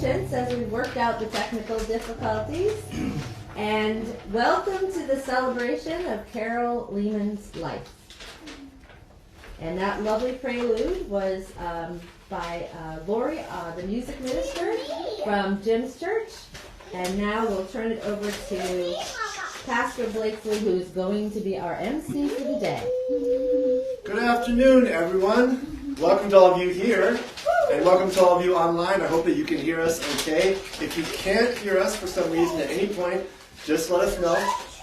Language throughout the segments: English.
patience as we worked out the technical difficulties. And welcome to the celebration of Carol Leamon's life. And that lovely prelude was by Lori, the music minister from Jim's church. And now we'll turn it over to Pastor Blakely, who is going to be our MC for the day. Good afternoon, everyone. Welcome to all of you here, and welcome to all of you online. I hope that you can hear us okay. If you can't hear us for some reason at any point, just let us know.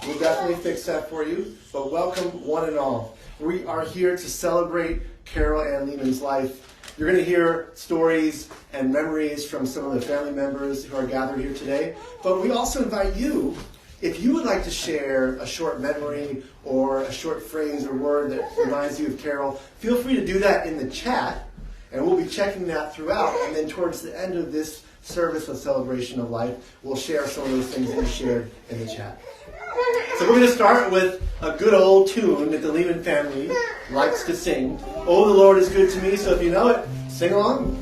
We'll definitely fix that for you. But welcome, one and all. We are here to celebrate Carol Ann Leamon's life. You're going to hear stories and memories from some of the family members who are gathered here today. But we also invite you, if you would like to share a short memory or a short phrase or word that reminds you of Carol, feel free to do that in the chat, and we'll be checking that throughout. And then towards the end of this service of celebration of life, we'll share some of those things that you shared in the chat. So we're going to start with a good old tune that the Leamon family likes to sing. Oh, the Lord is good to me. So if you know it, sing along.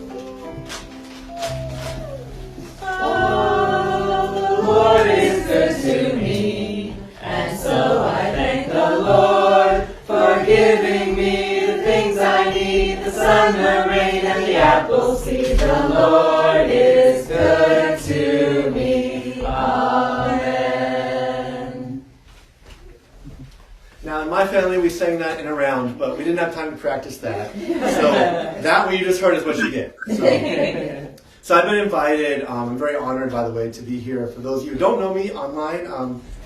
Oh, the Lord is good to me, and so I thank the Lord for giving me the things I need, the sun, the rain, and the apple seed. The Lord is good to me. Amen. Now, in my family, we sang that in a round, but we didn't have time to practice that. So that what you just heard is what you get. So I've been invited. I'm very honored, by the way, to be here. For those of you who don't know me online,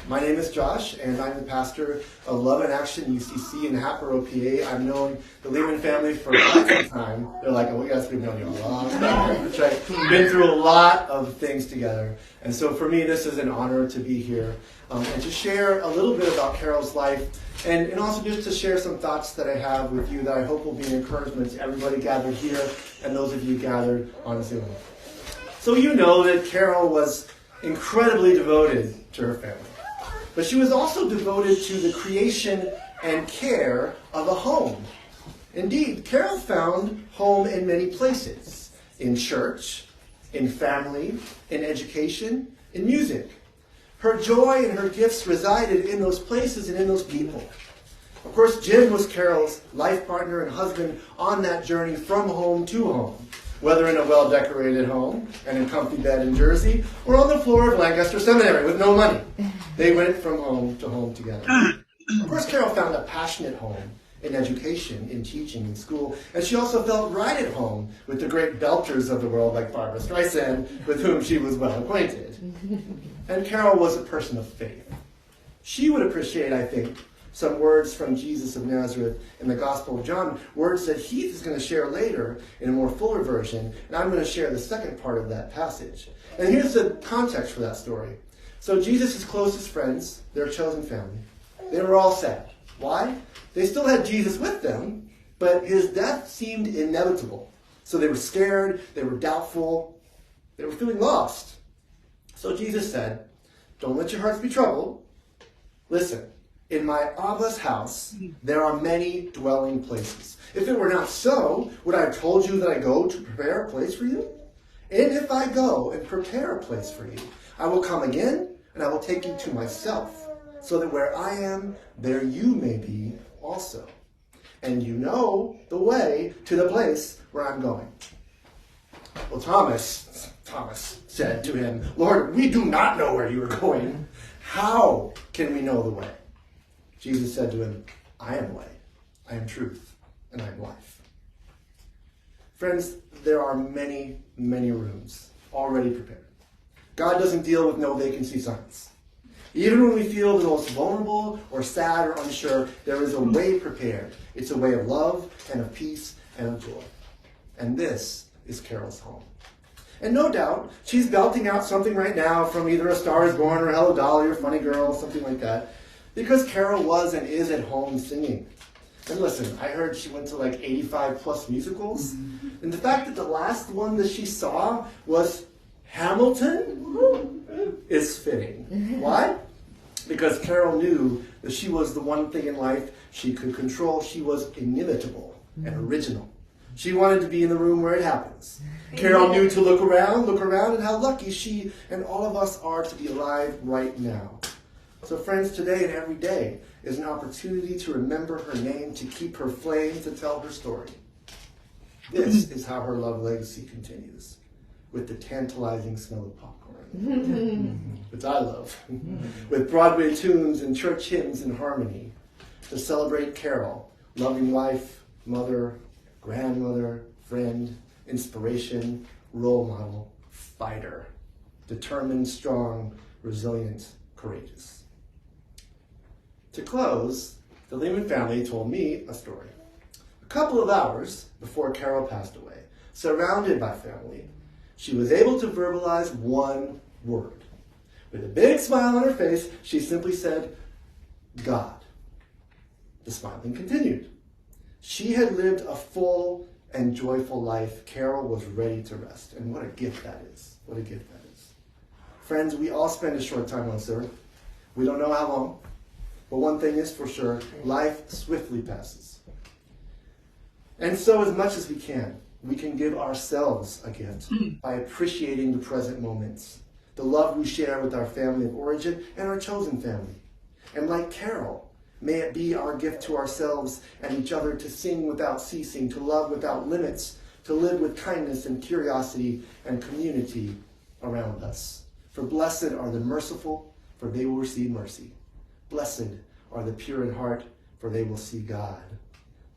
my name is Josh, and I'm the pastor of Love in Action UCC in Hatboro, PA. I've known the Leamon family for quite some time. They're like, oh, we guys have known you a long time. That's right. We've been through a lot of things together. And so for me, this is an honor to be here and to share a little bit about Carol's life. And also just to share some thoughts that I have with you that I hope will be an encouragement to everybody gathered here and those of you gathered on Zoom. So you know that Carol was incredibly devoted to her family. But she was also devoted to the creation and care of a home. Indeed, Carol found home in many places. In church, in family, in education, in music. Her joy and her gifts resided in those places and in those people. Of course, Jim was Carol's life partner and husband on that journey from home to home, whether in a well-decorated home and a comfy bed in Jersey, or on the floor of Lancaster Seminary with no money. They went from home to home together. Of course, Carol found a passionate home in education, in teaching, in school, and she also felt right at home with the great belters of the world like Barbara Streisand, with whom she was well acquainted. And Carol was a person of faith. She would appreciate, I think, some words from Jesus of Nazareth in the Gospel of John, words that Heath is going to share later in a more fuller version, and I'm going to share the second part of that passage. And here's the context for that story. So Jesus' closest friends, their chosen family, they were all sad. Why? They still had Jesus with them, but his death seemed inevitable. So they were scared, they were doubtful, they were feeling lost. So Jesus said, don't let your hearts be troubled. Listen, in my Abba's house, there are many dwelling places. If it were not so, would I have told you that I go to prepare a place for you? And if I go and prepare a place for you, I will come again, and I will take you to myself, so that where I am, there you may be also. And you know the way to the place where I'm going. Well, Thomas said to him, Lord, we do not know where you are going. How can we know the way? Jesus said to him, I am way, I am truth, and I am life. Friends, there are many, many rooms already prepared. God doesn't deal with no vacancy signs. Even when we feel the most vulnerable or sad or unsure, there is a way prepared. It's a way of love and of peace and of joy. And this is Carol's home. And no doubt, she's belting out something right now from either A Star is Born or Hello Dolly or Funny Girl, something like that, because Carol was and is at home singing. And listen, I heard she went to like 85 plus musicals. And the fact that the last one that she saw was Hamilton is fitting. Why? Because Carol knew that she was the one thing in life she could control. She was inimitable and original. She wanted to be in the room where it happens. Carol knew to look around, and how lucky she and all of us are to be alive right now. So friends, today and every day is an opportunity to remember her name, to keep her flame, to tell her story. This is how her love legacy continues, with the tantalizing smell of popcorn, which I love, with Broadway tunes and church hymns in harmony, to celebrate Carol, loving wife, mother, grandmother, friend, inspiration, role model, fighter, determined, strong, resilient, courageous. To close, the Leamon family told me a story. A couple of hours before Carol passed away, surrounded by family, she was able to verbalize one word. With a big smile on her face, she simply said, God. The smiling continued. She had lived a full and joyful life. Carol was ready to rest. And what a gift that is. What a gift that is. Friends, we all spend a short time on this earth. We don't know how long. But one thing is for sure, life swiftly passes. And so as much as we can give ourselves a gift by appreciating the present moments, the love we share with our family of origin and our chosen family. And like Carol, may it be our gift to ourselves and each other to sing without ceasing, to love without limits, to live with kindness and curiosity and community around us. For blessed are the merciful, for they will receive mercy. Blessed are the pure in heart, for they will see God.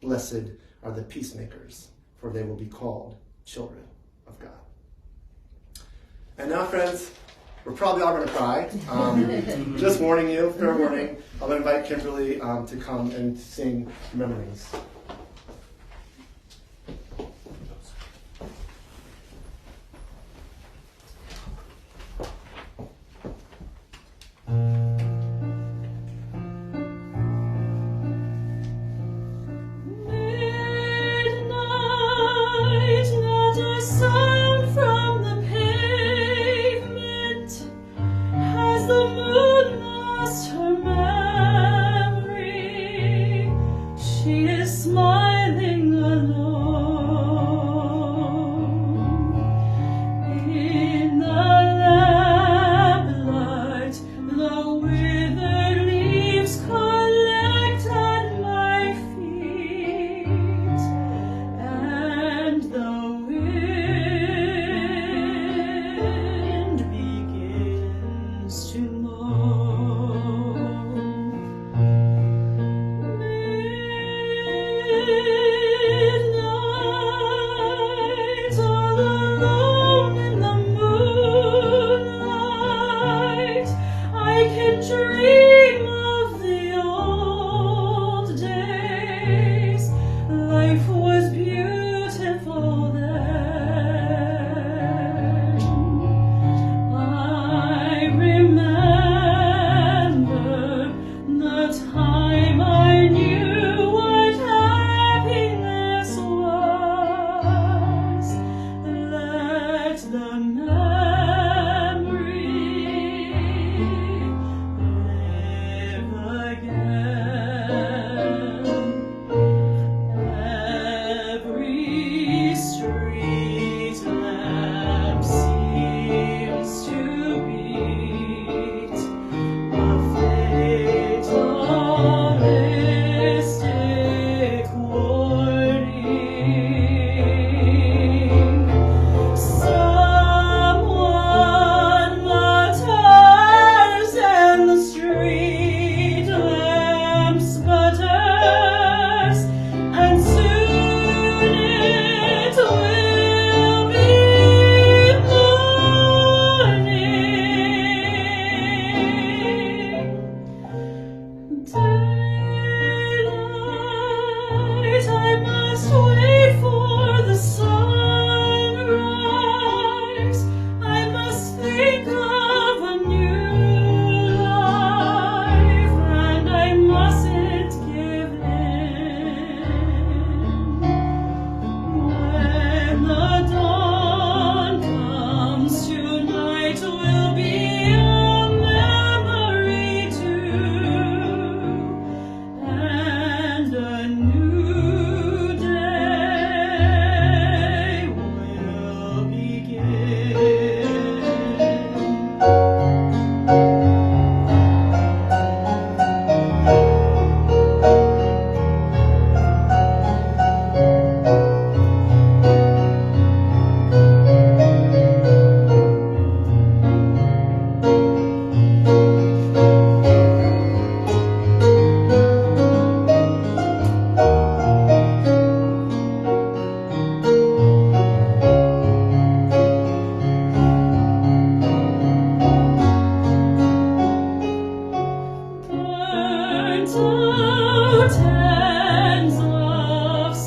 Blessed are the peacemakers, for they will be called children of God. And now, friends, we're probably all going to cry. Just warning you, fair warning. I'm going to invite Kimberly to come and sing Memories.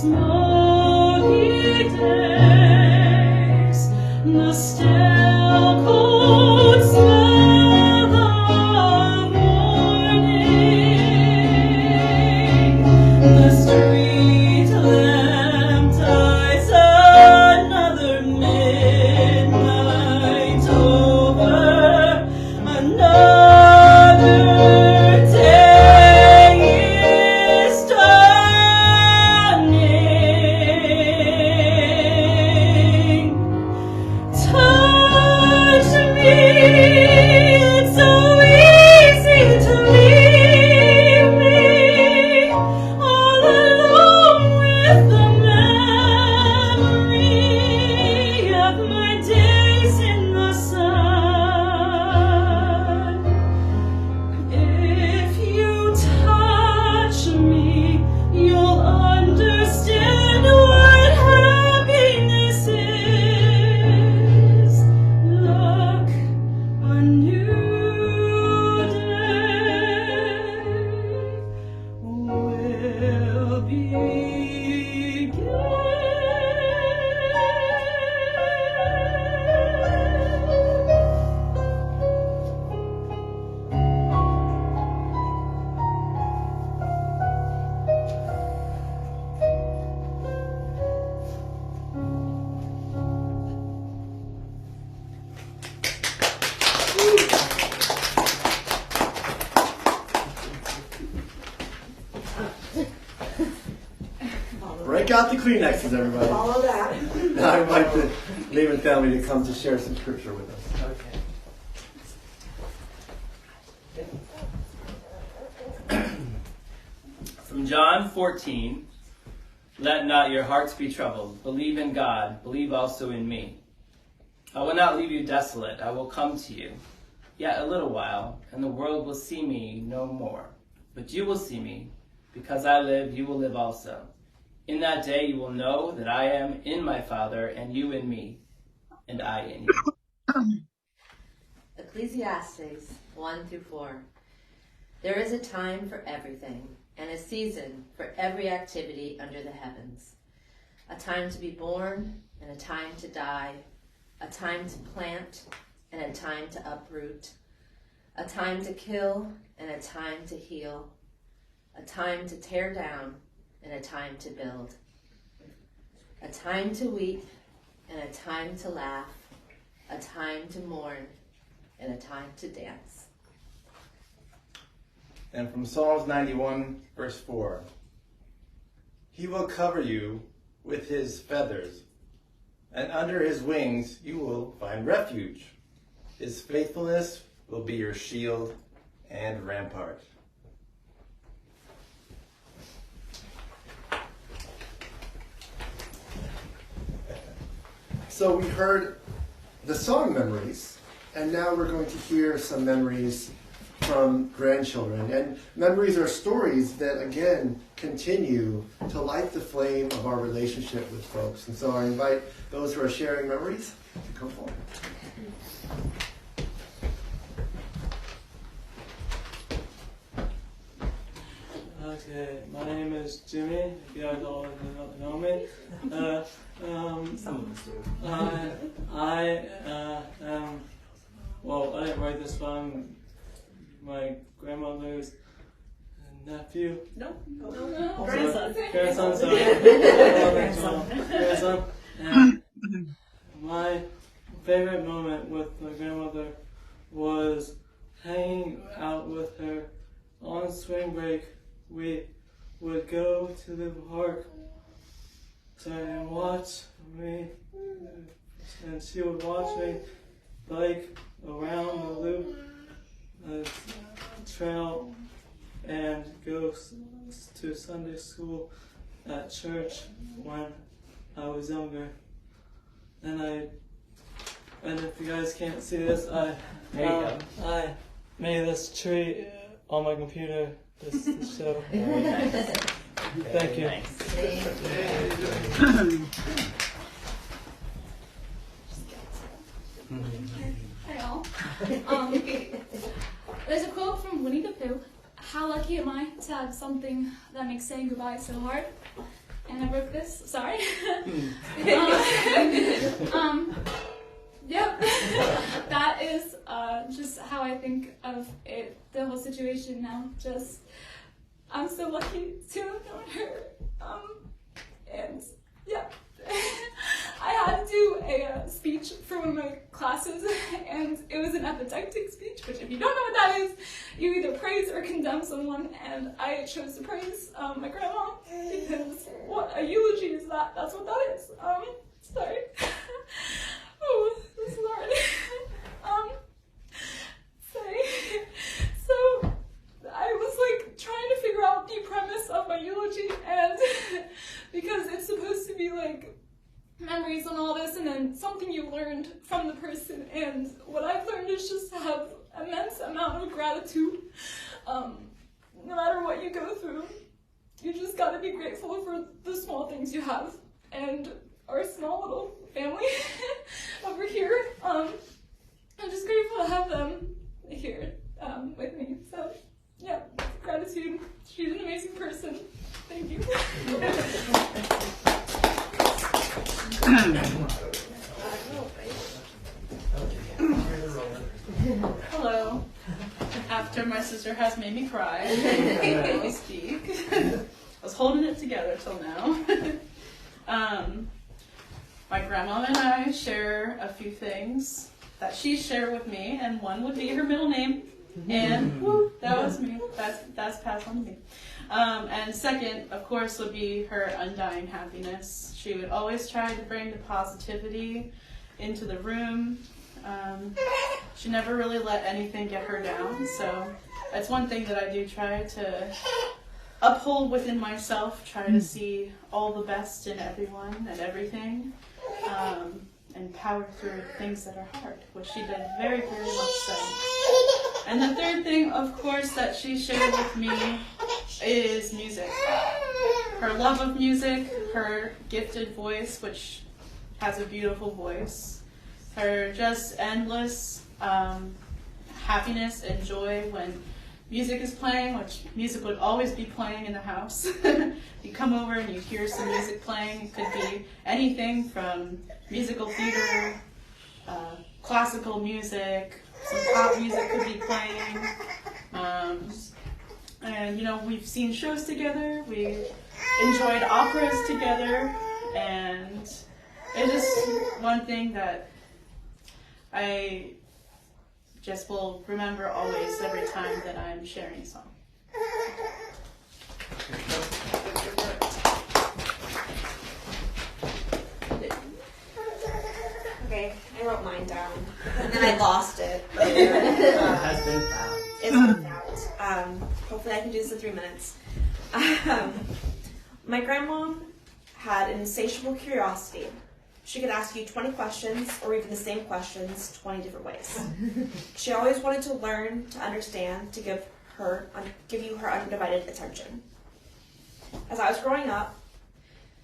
smoky days, the still cold smell of morning, the street lamp dies another midnight over, another day is dawning. Touch me, it's so easy to leave me all alone with the memory of my days in the sun. If you touch me, you'll understand what happiness is. Look, a new day will begin. Break out the Kleenexes, everybody. Follow that. Now I invite the Leamon family to come to share some scripture with us. From John 14, let not your hearts be troubled. Believe in God. Believe also in me. I will not leave you desolate. I will come to you. Yet a little while, and the world will see me no more. But you will see me. Because I live, you will live also. In that day you will know that I am in my Father, and you in me, and I in you. Ecclesiastes 1-4. There is a time for everything, and a season for every activity under the heavens. A time to be born, and a time to die. A time to plant, and a time to uproot. A time to kill, and a time to heal. A time to tear down, and a time to build. A time to weep, and a time to laugh. A time to mourn, and a time to dance. And from Psalms 91, verse 4. He will cover you with his feathers, and under his wings you will find refuge. His faithfulness will be your shield and rampart. So we heard the song memories, and now we're going to hear some memories from grandchildren. And memories are stories that, again, continue to light the flame of our relationship with folks. And so I invite those who are sharing memories to come forward. Okay, my name is Jimmy. If you guys all know me. Some of us do. I am. Well, I didn't write this, but I'm my grandmother's nephew. No. Grandson. Sorry. Grandson. And my favorite moment with my grandmother was hanging out with her on spring break. We would go to the park and watch me, and she would watch me bike around the loop trail and go to Sunday school at church when I was younger. And if you guys can't see this, I made this tree on my computer this show. Very nice. Thank you. Nice. Hi all. There's a quote from Winnie the Pooh. How lucky am I to have something that makes saying goodbye so hard? And and I wrote this. Sorry. Yep. That is just how I think of it, the whole situation now. Just, I'm so lucky to have known her. And yeah, I had to do a speech for one of my classes, and it was an epidectic speech, which if you don't know what that is, you either praise or condemn someone, and I chose to praise my grandma, because what a eulogy is that? That's what that is. Sorry. Oh, this is hard. Sorry. So, I was like trying to figure out the premise of my eulogy, and because it's supposed to be like memories and all this, and then something you learned from the person, and what I've learned is just to have immense amount of gratitude. No matter what you go through, you just gotta be grateful for the small things you have, and our small little family over here. I'm just grateful to have them here with me. So yeah, gratitude. She's an amazing person. Thank you. Hello. After my sister has made me cry, let me speak. I was holding it together till now. My grandma and I share a few things that she shared with me, and one would be her middle name, and woo, that was me. That's passed on to me. And second, of course, would be her undying happiness. She would always try to bring the positivity into the room. She never really let anything get her down, so that's one thing that I do try to uphold within myself, try to see all the best in everyone and everything, and power through things that are hard, which she did very, very much so. And the third thing, of course, that she shared with me is music. Her love of music, her gifted voice, which has a beautiful voice, her just endless happiness and joy when music is playing, which music would always be playing in the house. You come over and you hear some music playing. It could be anything from musical theater, classical music, some pop music could be playing. And you know, we've seen shows together, we enjoyed operas together, and it's just one thing that I just will remember always every time that I'm sharing a song. Okay, I wrote mine down, and then I lost it. Has been found. It's been found. Hopefully I can do this in 3 minutes. My grandma had an insatiable curiosity. She could ask you 20 questions, or even the same questions 20 different ways. She always wanted to learn, to understand, to give you her undivided attention. As I was growing up,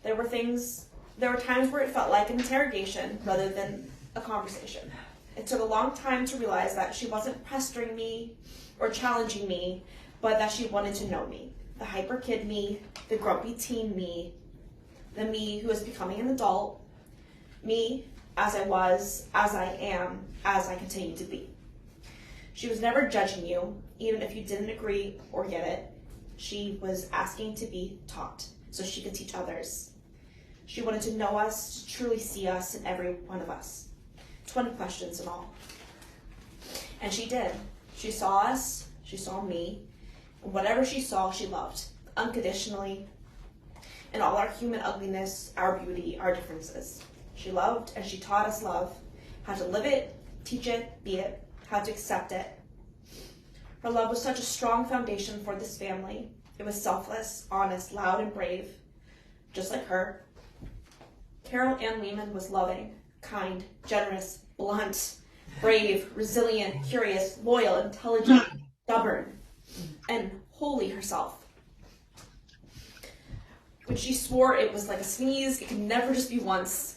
there were times where it felt like an interrogation rather than a conversation. It took a long time to realize that she wasn't pestering me or challenging me, but that she wanted to know me. The hyper kid me, the grumpy teen me, the me who is becoming an adult, me as I was, as I am, as I continue to be. She was never judging you, even if you didn't agree or get it. She was asking to be taught so she could teach others. She wanted to know us, to truly see us in every one of us. 20 questions in all. And she did. She saw us, she saw me, and whatever she saw, she loved, unconditionally, in all our human ugliness, our beauty, our differences. She loved and she taught us love, how to live it, teach it, be it, how to accept it. Her love was such a strong foundation for this family. It was selfless, honest, loud, and brave, just like her. Carol Ann Leamon was loving, kind, generous, blunt, brave, resilient, curious, loyal, intelligent, stubborn, and wholly herself. When she swore it was like a sneeze, it could never just be once.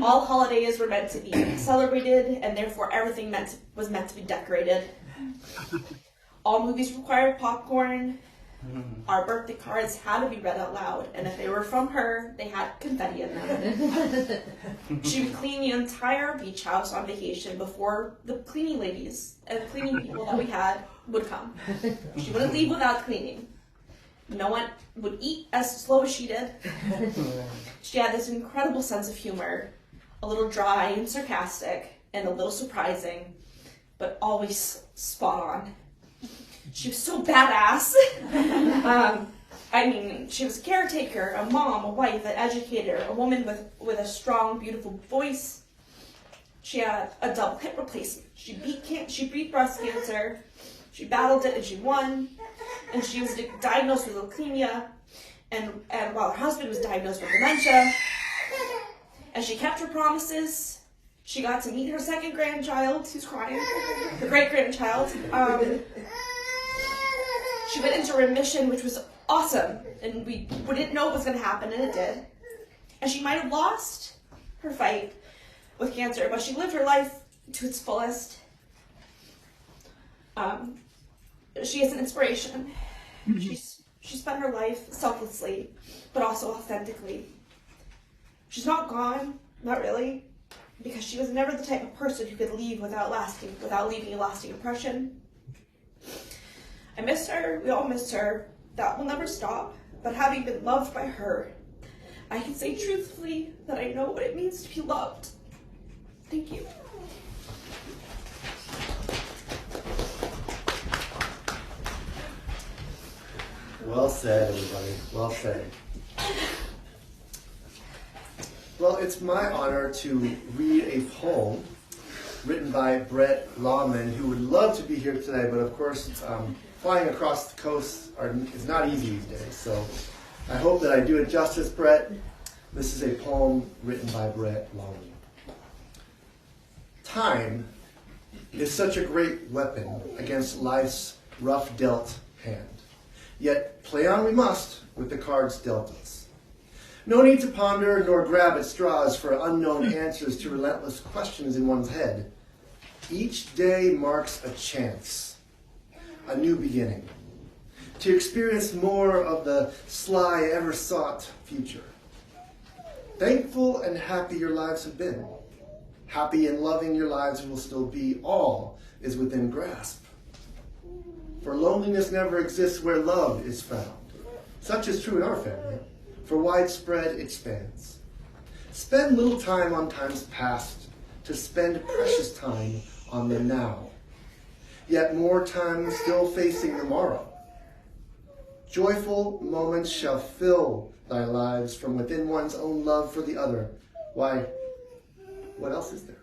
All holidays were meant to be celebrated, and therefore everything was meant to be decorated. All movies required popcorn. Our birthday cards had to be read out loud, and if they were from her, they had confetti in them. She would clean the entire beach house on vacation before the cleaning ladies and cleaning people that we had would come. She wouldn't leave without cleaning. No one would eat as slow as she did. She had this incredible sense of humor, a little dry and sarcastic, and a little surprising, but always spot on. She was so badass. She was a caretaker, a mom, a wife, an educator, a woman with a strong, beautiful voice. She had a double hip replacement. She beat breast cancer. She battled it and she won. And she was diagnosed with leukemia. And while her husband was diagnosed with dementia, and she kept her promises. She got to meet her second grandchild, who's crying, her great-grandchild. She went into remission, which was awesome, and we didn't know it was going to happen, and it did. And she might have lost her fight with cancer, but she lived her life to its fullest. She is an inspiration. She spent her life selflessly, but also authentically. She's not gone, not really, because she was never the type of person who could leave without leaving a lasting impression. I miss her, we all miss her. That will never stop, but having been loved by her, I can say truthfully that I know what it means to be loved. Thank you. Well said, everybody. Well said. Well, it's my honor to read a poem written by Brett Leamon, who would love to be here today, but of course, flying across the coast is not easy these days. So I hope that I do it justice, Brett. This is a poem written by Brett Leamon. Time is such a great weapon against life's rough dealt hand. Yet play on we must with the cards dealt us. No need to ponder nor grab at straws for unknown answers to relentless questions in one's head. Each day marks a chance, a new beginning, to experience more of the sly, ever-sought future. Thankful and happy your lives have been. Happy and loving your lives will still be. All is within grasp. For loneliness never exists where love is found. Such is true in our family, for widespread it spans. Spend little time on times past to spend precious time on the now. Yet more time still facing the morrow. Joyful moments shall fill thy lives from within one's own love for the other. Why, what else is there?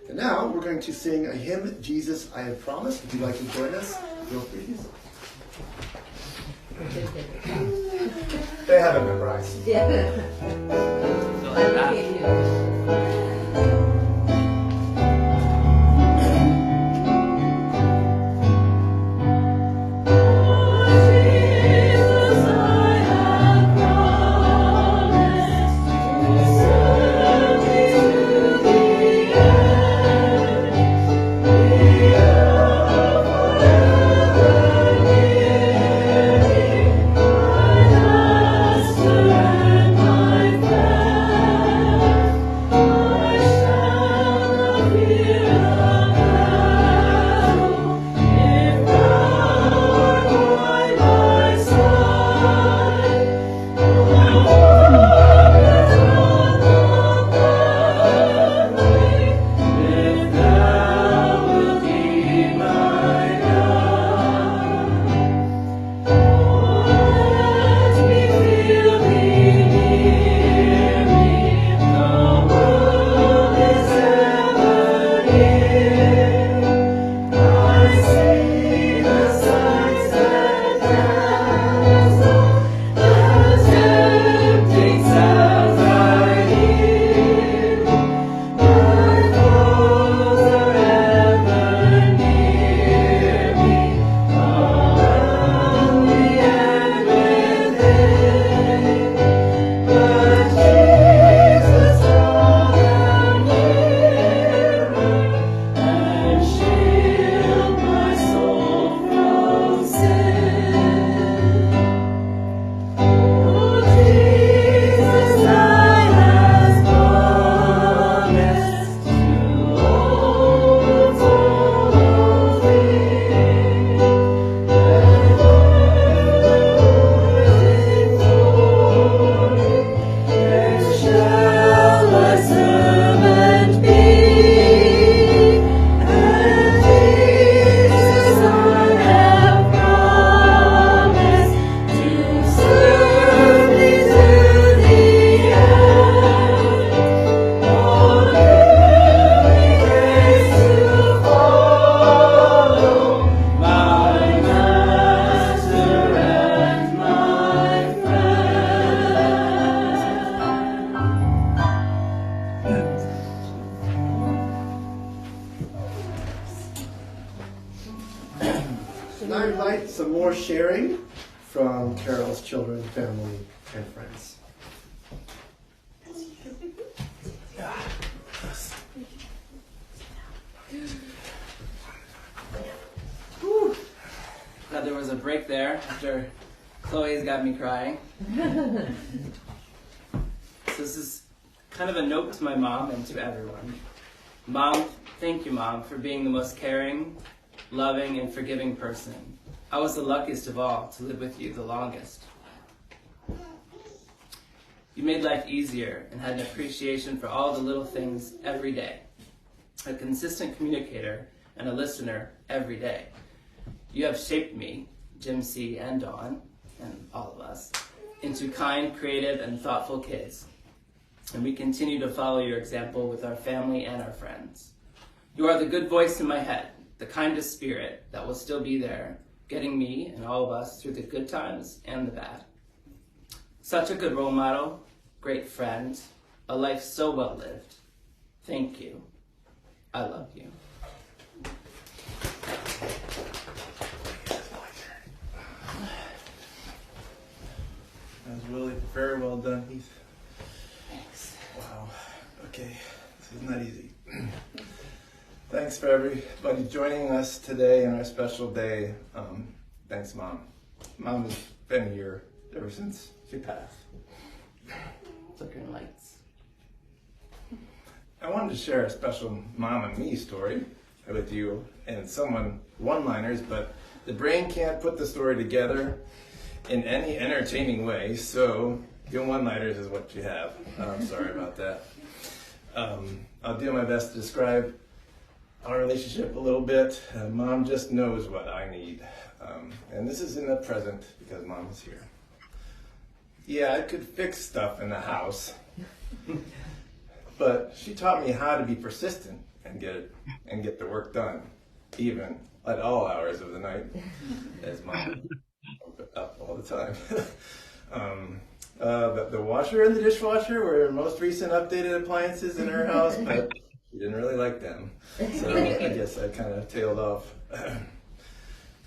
And now we're going to sing a hymn, Jesus I Have Promised. If you'd like to join us, feel free to. They haven't memorized. Yeah. more sharing from Carol's children, family, and friends. Whew. Glad there was a break there after Chloe's got me crying. So this is kind of a note to my mom and to everyone. Mom, thank you, Mom, for being the most caring, loving, and forgiving person. I was the luckiest of all to live with you the longest. You made life easier and had an appreciation for all the little things every day. A consistent communicator and a listener every day. You have shaped me, Jim C. and Dawn, and all of us, into kind, creative, and thoughtful kids. And we continue to follow your example with our family and our friends. You are the good voice in my head, the kindest spirit that will still be there, getting me and all of us through the good times and the bad. Such a good role model, great friend, a life so well lived. Thank you. I love you. That was really very well done, Heath. Thanks. Wow. Okay, this is not easy. Thanks for everybody joining us today on our special day. Thanks, Mom. Mom has been here ever since she passed. Flickering lights. I wanted to share a special Mom and me story with you and someone one-liners, but the brain can't put the story together in any entertaining way, so your one-liners is what you have. I'm sorry about that. I'll do my best to describe our relationship a little bit. Mom just knows what I need. And this is in the present because Mom is here. Yeah, I could fix stuff in the house, but she taught me how to be persistent and get the work done, even at all hours of the night, as Mom up all the time. The washer and the dishwasher were most recent updated appliances in her house, but she didn't really like them. So I guess I kind of tailed off.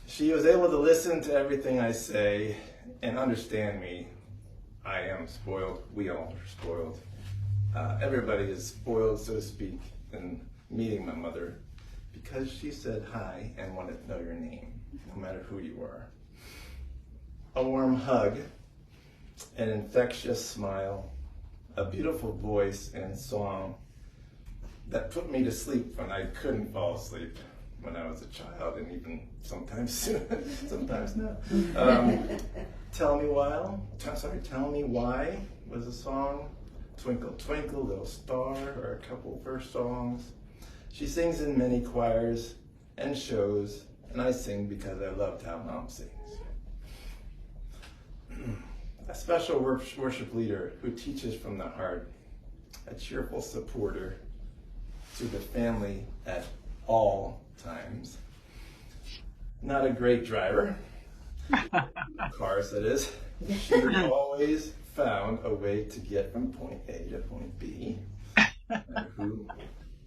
She was able to listen to everything I say and understand me. I am spoiled. We all are spoiled. Everybody is spoiled, so to speak, in meeting my mother because she said hi and wanted to know your name, no matter who you are. A warm hug, an infectious smile, a beautiful voice and song that put me to sleep when I couldn't fall asleep when I was a child, and even sometimes sometimes now. Tell Me Why was a song. Twinkle, Twinkle, Little Star are a couple verse songs. She sings in many choirs and shows, and I sing because I loved how Mom sings. A special worship leader who teaches from the heart, a cheerful supporter to the family at all times. Not a great driver, cars that is. She always found a way to get from point A to point B.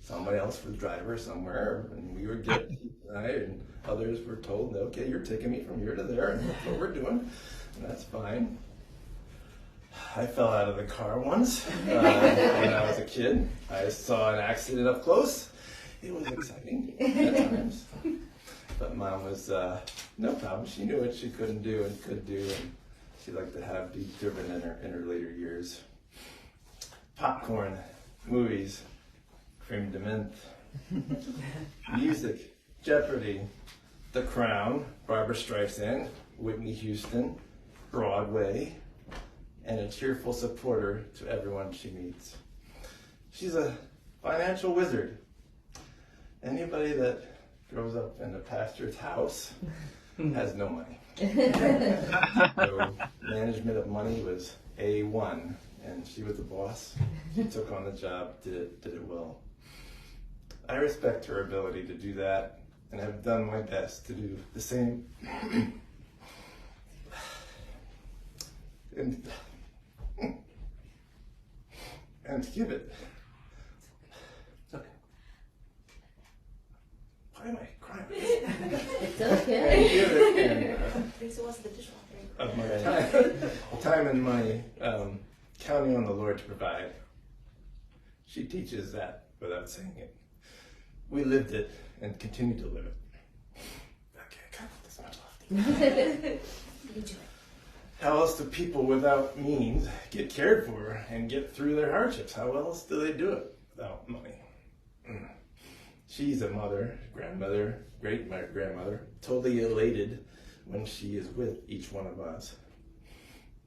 Somebody else was driver somewhere, and we would get, and others were told, okay, you're taking me from here to there, and that's what we're doing, and that's fine. I fell out of the car once when I was a kid. I saw an accident up close. It was exciting at times. But Mom was no problem. She knew what she couldn't do and could do, and she liked to have be driven in her later years. Popcorn, movies, creme de menthe, music, Jeopardy, The Crown, Barbra Streisand, Whitney Houston, Broadway, and a cheerful supporter to everyone she meets. She's a financial wizard. Anybody that grows up in a pastor's house has no money. So management of money was A1, and she was the boss. She took on the job, did it well. I respect her ability to do that, and have done my best to do the same. And to give it. Okay. Why am I crying? It's And okay. give it and time in my counting on the Lord to provide. She teaches that without saying it. We lived it and continue to live it. Okay, I cut this much left. How else do people without means get cared for and get through their hardships? How else do they do it without money? She's a mother, grandmother, great-grandmother, totally elated when she is with each one of us.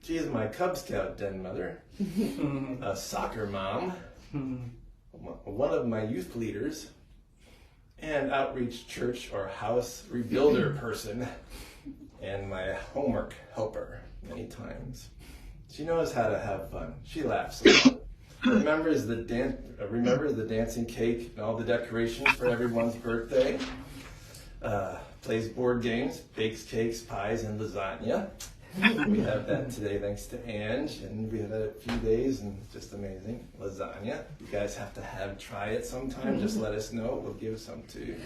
She is my Cub Scout den mother, a soccer mom, one of my youth leaders, and outreach church or house rebuilder person, and my homework helper many times. She knows how to have fun. She laughs a lot. Remembers the dancing cake and all the decorations for everyone's birthday. Plays board games, bakes cakes, pies, and lasagna. We have that today thanks to Ange, and we had it a few days, and just amazing. Lasagna. You guys have to try it sometime. Just let us know. We'll give some to you.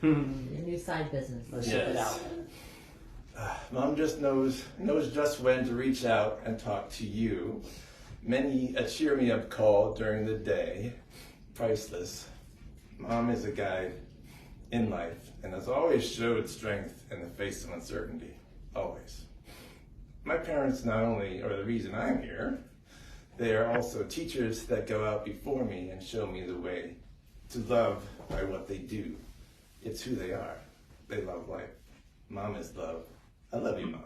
Your new side business. Let's check it out. Mom just knows just when to reach out and talk to you. Many a cheer me up call during the day. Priceless. Mom is a guide in life and has always showed strength in the face of uncertainty. Always. My parents not only are the reason I'm here, they are also teachers that go out before me and show me the way to love by what they do. It's who they are. They love life. Mom is love. I love you, Mom.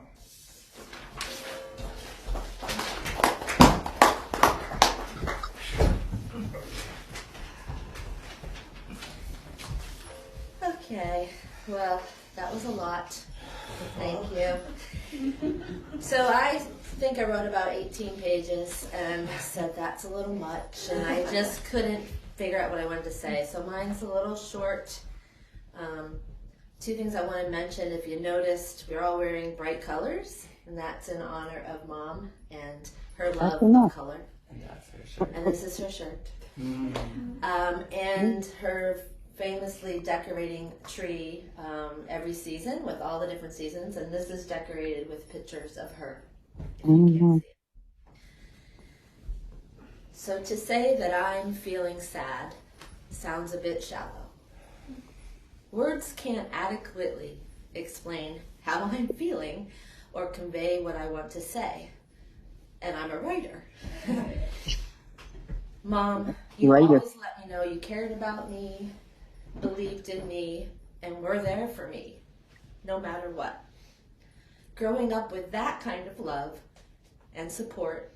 Okay, well, that was a lot. Thank you. So I think I wrote about 18 pages and said that's a little much, and I just couldn't figure out what I wanted to say. So mine's a little short. Two things I want to mention. If you noticed, we're all wearing bright colors, and that's in honor of Mom and her love of color. And that's her shirt. And this is her shirt. And her famously decorating tree every season with all the different seasons, and this is decorated with pictures of her. You can't see it. So to say that I'm feeling sad sounds a bit shallow. Words can't adequately explain how I'm feeling or convey what I want to say. And I'm a writer. Mom, you always let me know you cared about me, believed in me, and were there for me, no matter what. Growing up with that kind of love and support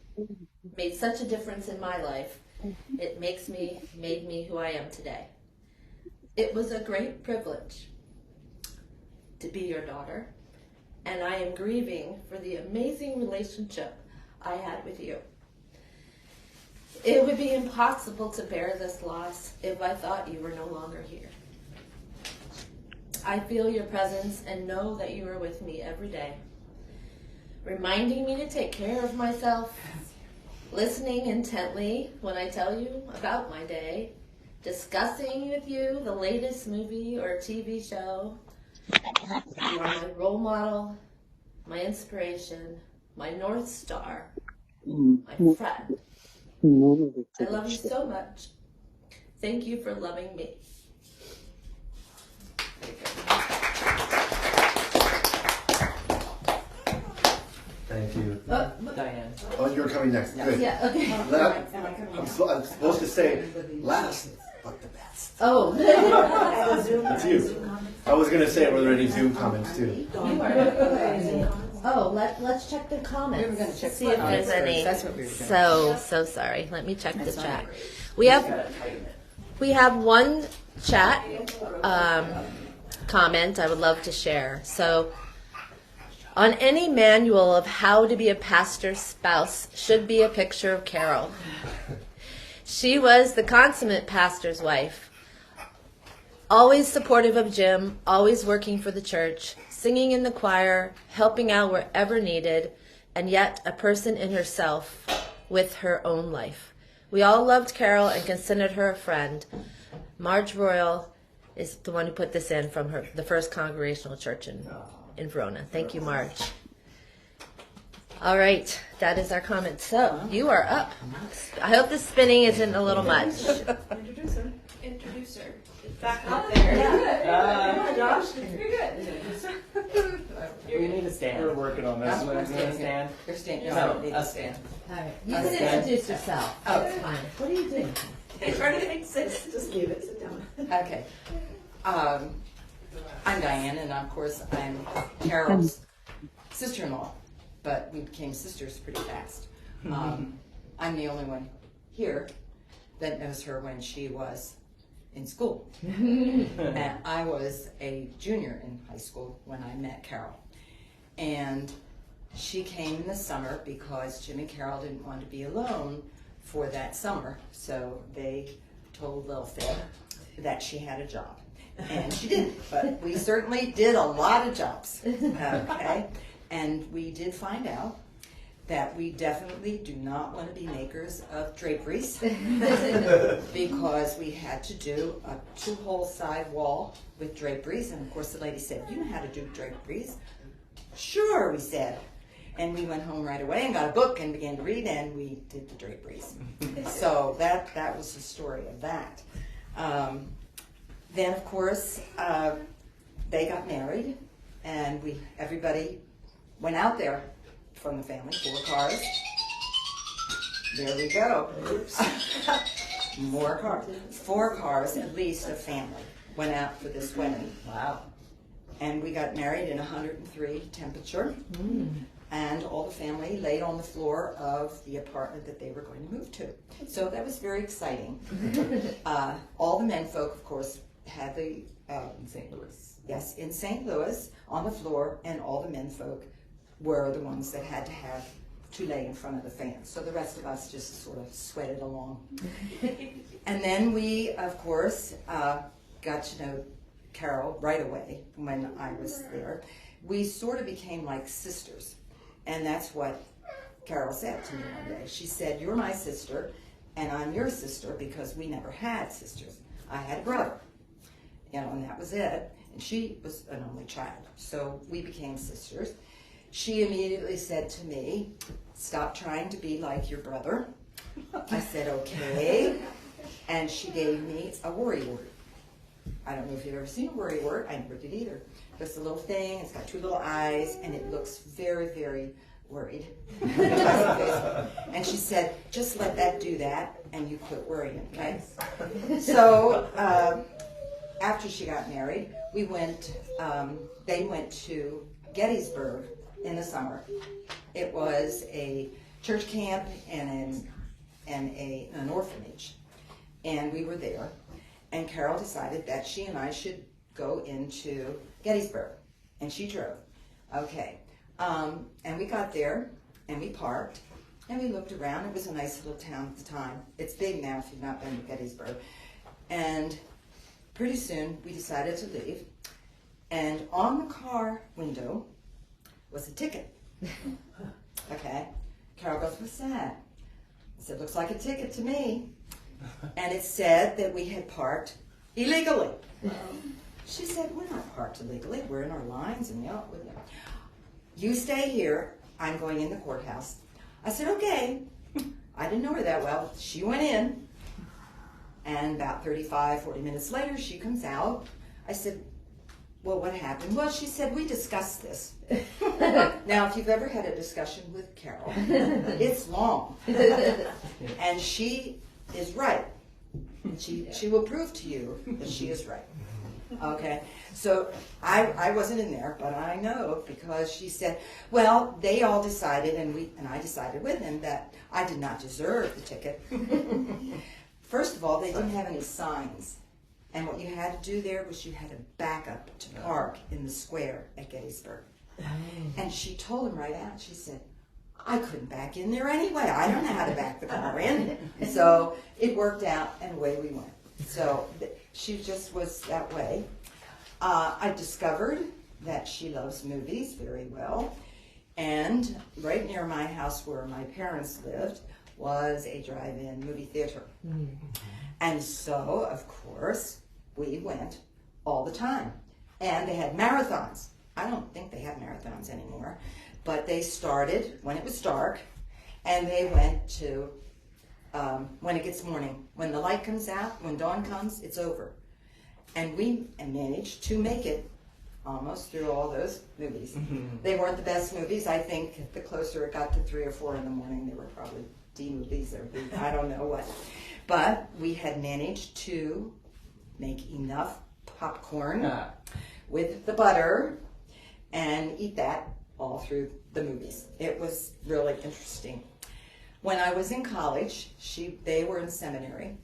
made such a difference in my life. It made me who I am today. It was a great privilege to be your daughter, and I am grieving for the amazing relationship I had with you. It would be impossible to bear this loss if I thought you were no longer here. I feel your presence and know that you are with me every day, reminding me to take care of myself, listening intently when I tell you about my day, discussing with you the latest movie or TV show. You are my role model, my inspiration, my North Star, my friend. I love you so much. Thank you for loving me. Thank you. Diane. Oh, you're coming next. Good. Yeah, okay. I'm supposed to say last, but the best. Oh. That's you. I was going to say, were there any Zoom comments too? Oh, let's check the comments. We were gonna check see if there's comments any. first. That's what we were gonna So sorry. Let me check the chat. We have one chat comment I would love to share. So, on any manual of how to be a pastor's spouse should be a picture of Carol. She was the consummate pastor's wife. Always supportive of Jim, always working for the church, singing in the choir, helping out wherever needed, and yet a person in herself with her own life. We all loved Carol and considered her a friend. Marge Royal is the one who put this in from the First Congregational Church in Verona. Thank you, Marge. All right, that is our comment. So you are up. I hope the spinning isn't a little much. Introduce her. Back up there. Come on, Josh. You're good. We need a stand. We're working on this. We need a stand. You're standing. No, need a to stand. All right, you can Okay. introduce yourself. Oh. That's fine. What are you doing? Hey, try to make sense. Just leave it. Sit down. Okay. I'm Diane, and of course I'm Carol's sister-in-law, but we became sisters pretty fast. I'm the only one here that knows her when she was in school. And I was a junior in high school when I met Carol. And she came in the summer because Jim and Carol didn't want to be alone for that summer, so they told Lil Fib that she had a job. And she didn't, but we certainly did a lot of jobs, okay? And we did find out that we definitely do not want to be makers of draperies because we had to do a 2-hole side wall with draperies. And of course the lady said, "You know how to do draperies?" "Sure," we said. And we went home right away and got a book and began to read, and we did the draperies. So that was the story of that. Then, of course, they got married, and everybody went out there from the family, 4 cars. There we go. More cars. 4 cars, at least, of family went out for this wedding. Wow. And we got married in 103 temperature. And all the family laid on the floor of the apartment that they were going to move to. So that was very exciting. All the men folk, of course, had the In St. Louis. yes, in St. Louis on the floor, and all the men folk were the ones that had to lay in front of the fan. So the rest of us just sort of sweated along. And then we, of course, got to know Carol right away when I was there. We sort of became like sisters. And that's what Carol said to me one day. She said, "You're my sister, and I'm your sister because we never had sisters. I had a brother, and that was it. And she was an only child, so we became sisters." She immediately said to me, "Stop trying to be like your brother." I said, "Okay." And she gave me a worry wart. I don't know if you've ever seen a worry wart. I never did either. Just a little thing. It's got 2 little eyes, and it looks very, very worried. And she said, "Just let that do that, and you quit worrying, okay?" So after she got married, we went. They went to Gettysburg in the summer. It was a church camp and an orphanage, and we were there. And Carol decided that she and I should go into Gettysburg, and she drove. Okay, and we got there, and we parked, and we looked around. It was a nice little town at the time. It's big now if you've not been to Gettysburg. And pretty soon, we decided to leave, and on the car window was a ticket. Okay, Carol goes, "What's that?" I said, "Looks like a ticket to me." And it said that we had parked illegally. She said, "We're not parked illegally. We're in our lines, and you stay here. I'm going in the courthouse." I said, "Okay." I didn't know her that well. She went in, and about 35, 40 minutes later, she comes out. I said, "Well, what happened?" "Well," she said, "we discussed this." Now, if you've ever had a discussion with Carol, it's long. And she is right. She will prove to you that she is right. Okay, so I wasn't in there, but I know because she said, "Well, they all decided, and I decided with them that I did not deserve the ticket." First of all, they didn't have any signs, and what you had to do there was you had to back up to park in the square at Gettysburg. And she told him right out. She said, "I couldn't back in there anyway. I don't know how to back the car in." So it worked out, and away we went. So she just was that way. I discovered that she loves movies very well. And right near my house where my parents lived was a drive-in movie theater. And so, of course, we went all the time. And they had marathons. I don't think they have marathons anymore. But they started when it was dark, and they went to when it gets morning. When the light comes out, when dawn comes, it's over. And we managed to make it almost through all those movies. They weren't the best movies. I think the closer it got to 3 or 4 in the morning, they were probably D movies or I don't know what. But we had managed to make enough popcorn with the butter and eat that all through the movies. It was really interesting. When I was in college, they were in seminary,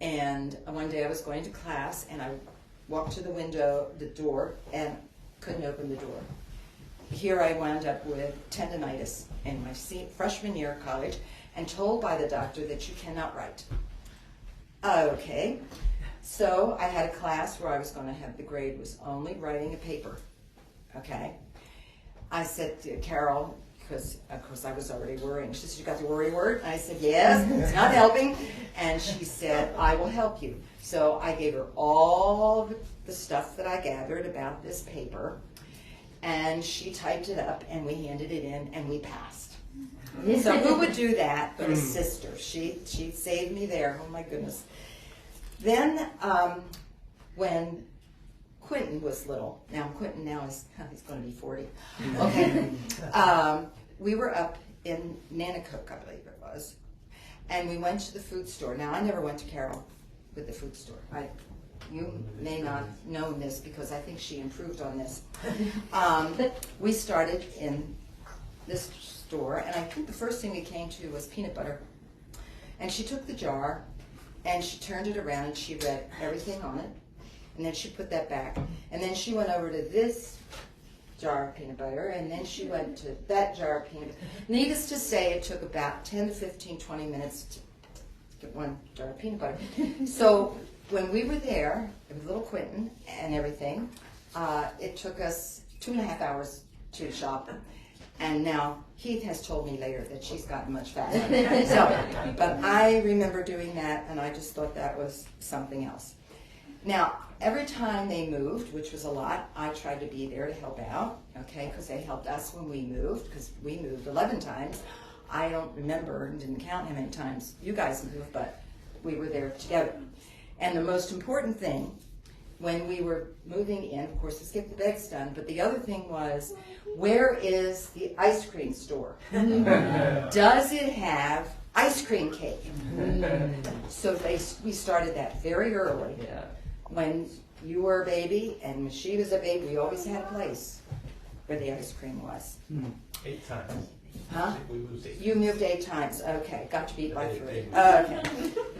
and one day I was going to class, and I walked to the door, and couldn't open the door. Here I wound up with tendinitis in my freshman year of college, and told by the doctor that you cannot write. Okay, so I had a class where I was going to have the grade was only writing a paper. Okay, I said to Carol, because of course I was already worrying. She said, "You got the worry word?" And I said, "Yes, it's not helping." And she said, "I will help you." So I gave her all the stuff that I gathered about this paper, and she typed it up, and we handed it in, and we passed. So who would do that but a sister? She saved me there. Oh my goodness. Then when Quentin was little, now Quentin he's going to be 40. Okay, we were up in Nanacook, I believe it was, and we went to the food store. Now I never went to Carol with the food store. You may not know this because I think she improved on this. We started in this store, and I think the first thing we came to was peanut butter. And she took the jar, and she turned it around, and she read everything on it, and then she put that back. And then she went over to this jar of peanut butter, and then she went to that jar of peanut butter. Needless to say, it took about 10 to 15, 20 minutes to get one jar of peanut butter. So when we were there, with little Quentin and everything, it took us 2.5 hours to shop. And now Heath has told me later that she's gotten much faster. But I remember doing that, and I just thought that was something else. Now, every time they moved, which was a lot, I tried to be there to help out, okay, because they helped us when we moved, because we moved 11 times. I don't remember and didn't count how many times you guys moved, but we were there together. And the most important thing, when we were moving in, of course, let's get the beds done, but the other thing was, where is the ice cream store? Does it have ice cream cake? So we started that very early. Yeah. When you were a baby and when she was a baby, we always had a place where the ice cream was. 8 times. Huh? We moved 8 You moved 8 times. Okay, got to beat by 3. Okay.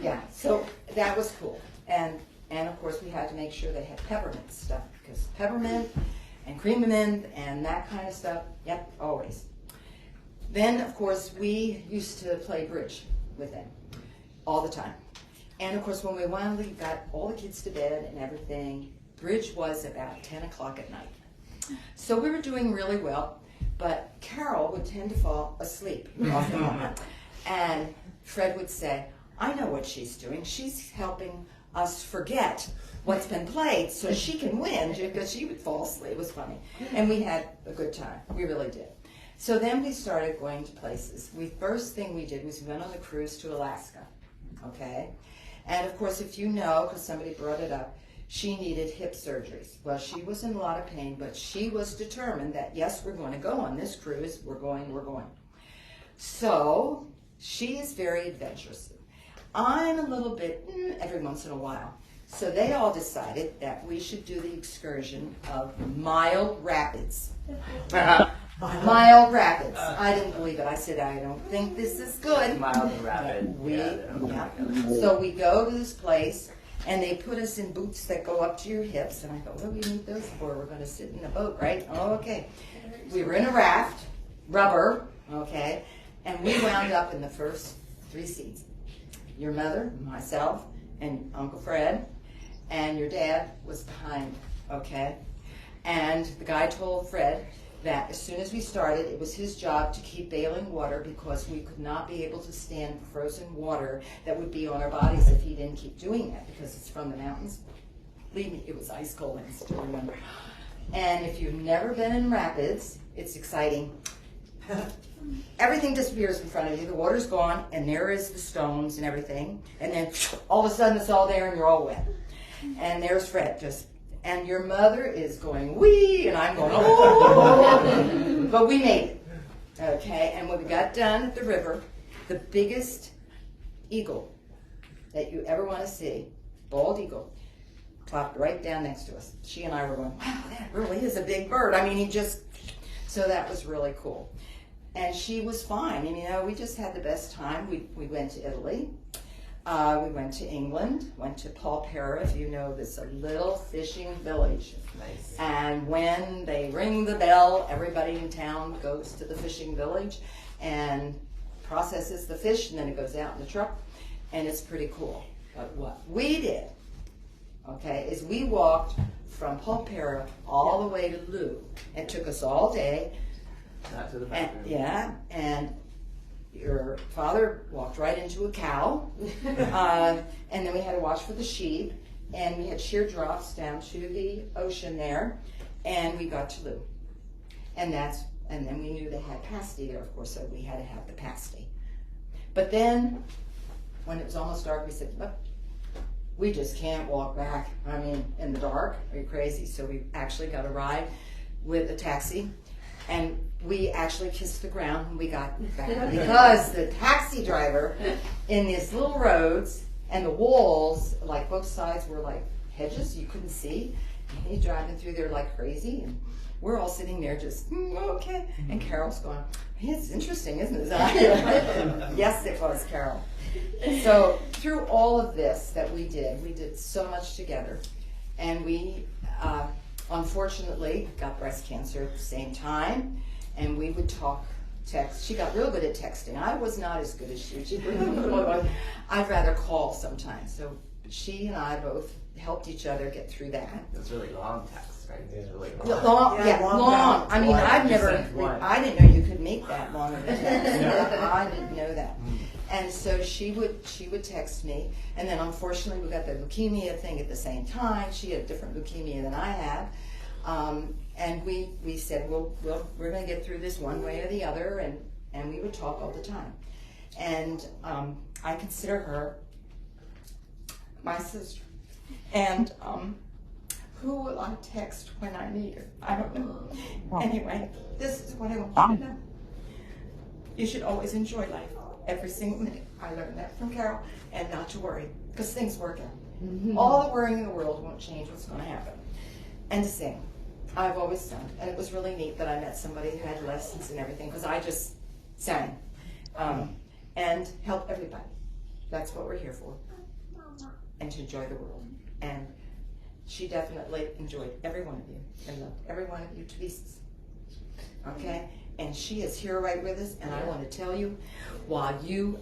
Yeah, so that was cool. And of course we had to make sure they had peppermint stuff, because peppermint and cream mint and that kind of stuff, yep, always. Then of course we used to play bridge with them all the time. And of course when we finally got all the kids to bed and everything, bridge was about 10 o'clock at night. So we were doing really well, but Carol would tend to fall asleep off the moment. And Fred would say, "I know what she's doing. She's helping us forget what's been played so she can win," because she would fall asleep. It was funny. And we had a good time. We really did. So then we started going to places. First thing we did was we went on a cruise to Alaska, okay? And of course, if you know, because somebody brought it up, she needed hip surgeries. Well, she was in a lot of pain, but she was determined that, yes, we're going to go on this cruise. We're going. So she is very adventurous. I'm a little bit every once in a while. So they all decided that we should do the excursion of Mild Rapids. Mild Rapids. I didn't believe it. I said, "I don't think this is good." Mild and rapid. So we go to this place, and they put us in boots that go up to your hips. And I thought, what do we need those for? We're going to sit in a boat, right? Oh, okay. We were in a raft, rubber, okay, and we wound up in the first 3 seats. Your mother, myself, and Uncle Fred, and your dad was behind, okay? And the guy told Fred that as soon as we started, it was his job to keep bailing water because we could not be able to stand frozen water that would be on our bodies if he didn't keep doing that, because it's from the mountains. Believe me, it was ice cold, and I still remember. And if you've never been in rapids, it's exciting. everything disappears in front of you. The water's gone, and there is the stones and everything. And then all of a sudden it's all there and you're all wet. And there's Fred and your mother is going, wee, and I'm going, oh. But we made it. Okay, and when we got done at the river, the biggest eagle that you ever want to see, bald eagle, plopped right down next to us. She and I were going, wow, that really is a big bird. I mean, so that was really cool. And she was fine. And, you know, we just had the best time. We went to Italy. We went to England, went to Polperra, if you know this, a little fishing village. Nice. And when they ring the bell, everybody in town goes to the fishing village and processes the fish, and then it goes out in the truck, and it's pretty cool. But what we did, okay, is we walked from Polperra all the way to Loo. It took us all day. Not to the And, bathroom. and your father walked right into a cow, and then we had to watch for the sheep, and we had sheer drops down to the ocean there, and we got to Loo. And then we knew they had pasty there, of course, so we had to have the pasty. But then, when it was almost dark, we said, look, we just can't walk back. I mean, in the dark, are you crazy? So we actually got a ride with a taxi, and we actually kissed the ground when we got back because the taxi driver in these little roads and the walls, like both sides were like hedges you couldn't see. And he's driving through there like crazy, and we're all sitting there just, okay. And Carol's going, it's interesting, isn't it? Yes, it was, Carol. So through all of this that we did so much together. And we unfortunately got breast cancer at the same time. And we would text. She got real good at texting. I was not as good as she. I'd rather call sometimes. So she and I both helped each other get through that. It's really long text, right? It's really Long. I mean, I didn't know you could make that long of a text. I didn't know that. And so she would text me, and then unfortunately we got the leukemia thing at the same time. She had different leukemia than I had. And we said, well, we're going to get through this one way or the other, and we would talk all the time. And I consider her my sister. And who will I text when I need her? I don't know. Anyway, this is what I want you to know. You should always enjoy life, every single minute. I learned that from Carol, and not to worry, because things work out. Mm-hmm. All the worrying in the world won't change what's going to happen. And to sing. I've always sung, and it was really neat that I met somebody who had lessons and everything, because I just sang and help everybody. That's what we're here for, and to enjoy the world. And she definitely enjoyed every one of you and loved every one of you to pieces. Okay, and she is here right with us, and I want to tell you, while you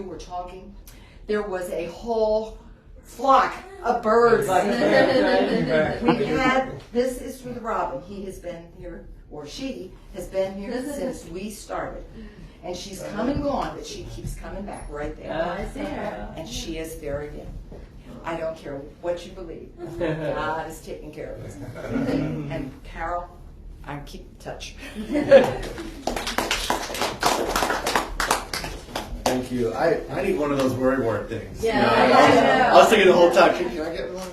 were talking, there was a whole flock of birds. We had, this is for the robin. He has been here, or she has been here since we started. And she's come and gone, but she keeps coming back right there. I see her. And she is there again. I don't care what you believe. God is taking care of us. And Carol, I keep in touch. Thank you. I need one of those worrywart things. Yeah, You know, I know. I was thinking the whole time, can I get one?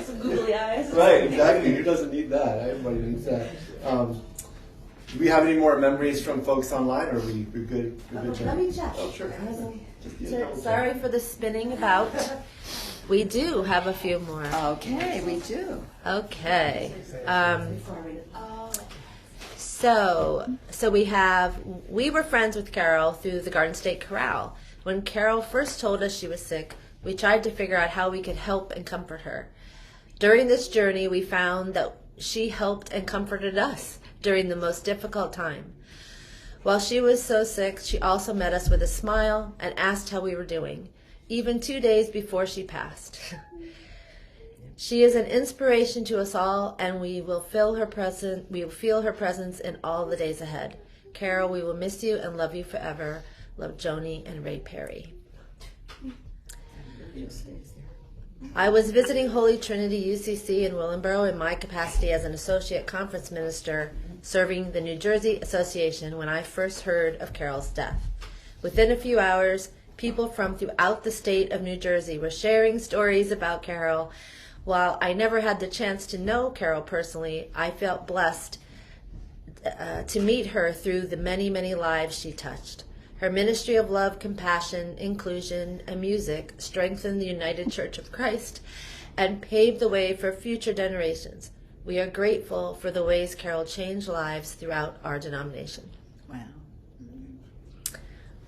Some googly eyes. Right, exactly. Who doesn't need that? Everybody needs that. Do we have any more memories from folks online, or are we good? Let me check. Oh, sure. Sorry for the spinning about. We do have a few more. Okay, we do. Okay. So we were friends with Carol through the Garden State Chorale. When Carol first told us she was sick, we tried to figure out how we could help and comfort her. During this journey, we found that she helped and comforted us during the most difficult time. While she was so sick, she also met us with a smile and asked how we were doing, even 2 days before she passed. She is an inspiration to us all, and we will feel her presence in all the days ahead. Carol, we will miss you and love you forever. Love, Joni and Ray Perry. I was visiting Holy Trinity UCC in Willingboro in my capacity as an associate conference minister serving the New Jersey Association when I first heard of Carol's death. Within a few hours, people from throughout the state of New Jersey were sharing stories about Carol. While I never had the chance to know Carol personally, I felt blessed to meet her through the many, many lives she touched. Her ministry of love, compassion, inclusion, and music strengthened the United Church of Christ and paved the way for future generations. We are grateful for the ways Carol changed lives throughout our denomination. Wow.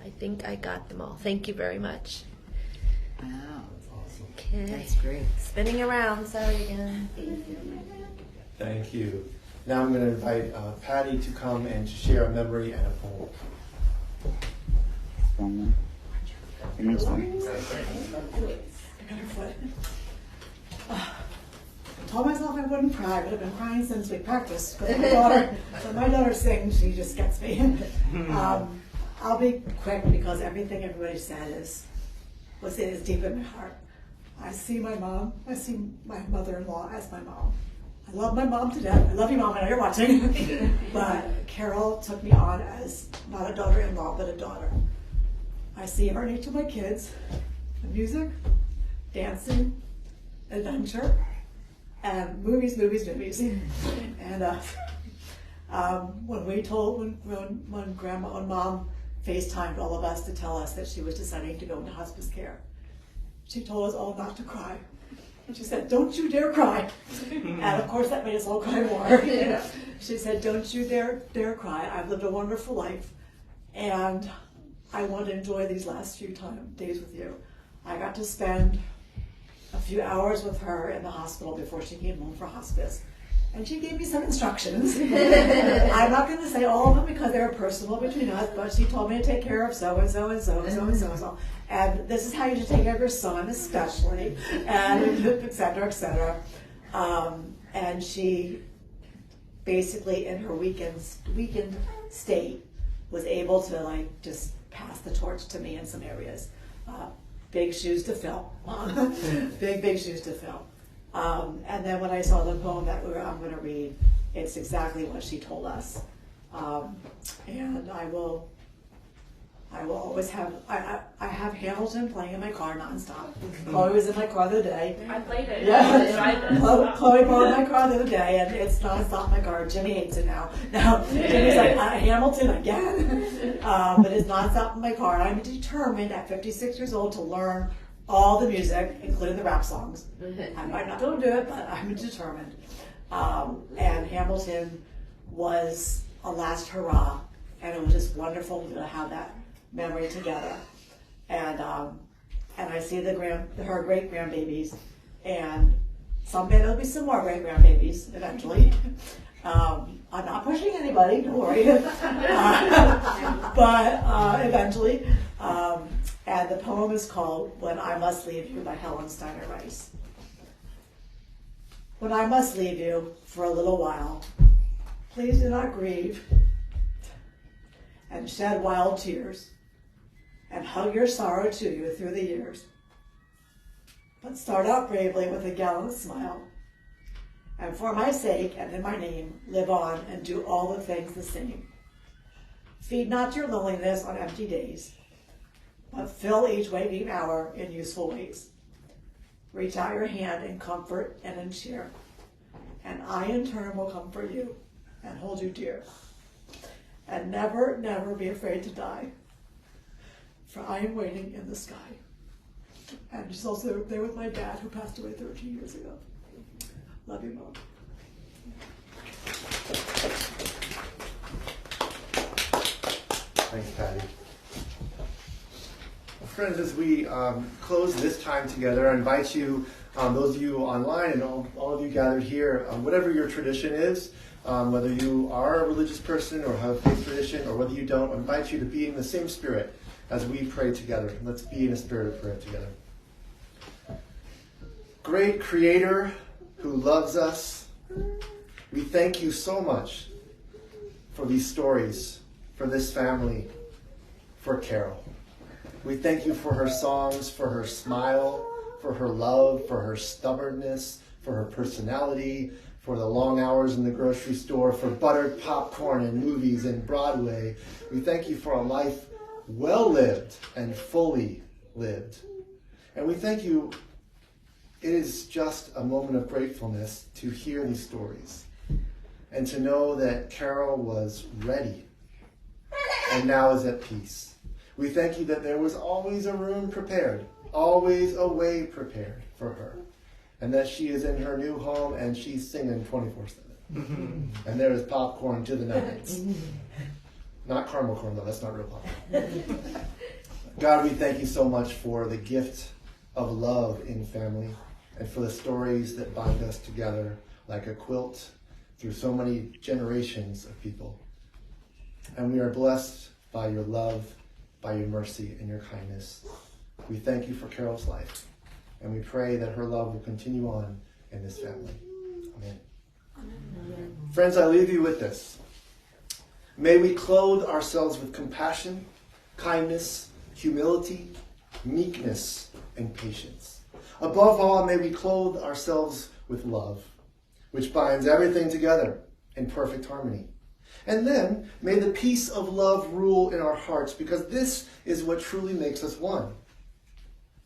I think I got them all. Thank you very much. Wow. Okay. That's great. Spinning around. Sorry again. Thank you. Now I'm going to invite Patty to come and to share a memory and a poem. I told myself I wouldn't cry, but I've been crying since we practiced. Because when my daughter sings, she just gets me. I'll be quick because everything everybody said was deep in my heart. I see my mom. I see my mother-in-law as my mom. I love my mom to death. I love you, Mom. I know you're watching. But Carol took me on as not a daughter-in-law, but a daughter. I see her in each of my kids: the music, dancing, adventure, and movies. And when Mom FaceTimed all of us to tell us that she was deciding to go into hospice care, she told us all not to cry. And she said, "Don't you dare cry." And of course that made us all cry more. She said, "Don't you dare cry. I've lived a wonderful life, and I want to enjoy these last few days with you." I got to spend a few hours with her in the hospital before she came home for hospice. And she gave me some instructions. I'm not going to say all of them because they're personal between us, but she told me to take care of so-and-so and so-and-so and so-and-so. And this is how you should take care of your son especially, and et cetera, et cetera. And she basically in her weakened state was able to just pass the torch to me in some areas. Big shoes to fill. Big shoes to fill. And then when I saw the poem that I'm going to read, it's exactly what she told us. And I will always have, I have Hamilton playing in my car nonstop. Chloe was in my car the other day. I played it. Yeah. Chloe borrowed my car the other day, and it's nonstop in my car. Jimmy hates it now. Now Jimmy's like, Hamilton again. But it's nonstop in my car. And I'm determined at 56 years old to learn all the music, including the rap songs. I might not be able to do it, but I'm determined. And Hamilton was a last hurrah, and it was just wonderful to have that memory together. And I see her great grandbabies, and someday there'll be some more great grandbabies eventually. I'm not pushing anybody, don't worry. But eventually. And the poem is called "When I Must Leave You" by Helen Steiner Rice. When I must leave you for a little while, please do not grieve and shed wild tears and hug your sorrow to you through the years. But start out bravely with a gallant smile, and for my sake and in my name, live on and do all the things the same. Feed not your loneliness on empty days, but fill each waking hour in useful ways. Reach out your hand in comfort and in cheer, and I in turn will comfort you and hold you dear. And never, never be afraid to die, for I am waiting in the sky. And she's also there with my dad, who passed away 13 years ago. Love you, Mom. Thanks, Patty. Friends, as we close this time together, I invite you, those of you online and all of you gathered here, whatever your tradition is, whether you are a religious person or have a faith tradition or whether you don't, I invite you to be in the same spirit as we pray together. Let's be in a spirit of prayer together. Great Creator who loves us, we thank you so much for these stories, for this family, for Carol. We thank you for her songs, for her smile, for her love, for her stubbornness, for her personality, for the long hours in the grocery store, for buttered popcorn and movies and Broadway. We thank you for a life well lived and fully lived. And we thank you. It is just a moment of gratefulness to hear these stories and to know that Carol was ready and now is at peace. We thank you that there was always a room prepared, always a way prepared for her, and that she is in her new home and she's singing 24/7. And there is popcorn to the nines. Not caramel corn, though. That's not real popcorn. God, we thank you so much for the gift of love in family and for the stories that bind us together like a quilt through so many generations of people. And we are blessed by your love, by your mercy, and your kindness. We thank you for Carol's life, and we pray that her love will continue on in this family. Amen. Amen. Friends, I leave you with this. May we clothe ourselves with compassion, kindness, humility, meekness, and patience. Above all, may we clothe ourselves with love, which binds everything together in perfect harmony. And then, may the peace of love rule in our hearts, because this is what truly makes us one.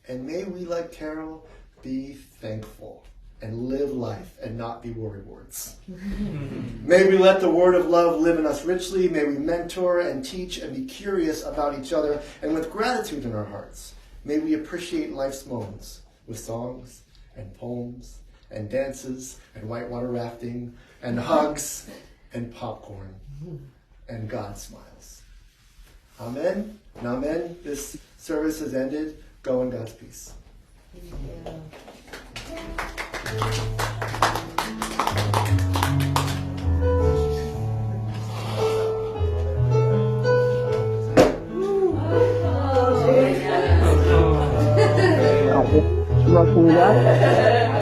And may we, like Carol, be thankful and live life and not be worrywarts. May we let the word of love live in us richly. May we mentor and teach and be curious about each other. And with gratitude in our hearts, may we appreciate life's moments with songs and poems and dances and whitewater rafting and hugs and popcorn and God smiles. Amen and amen. This service has ended. Go in God's peace. Welcome back.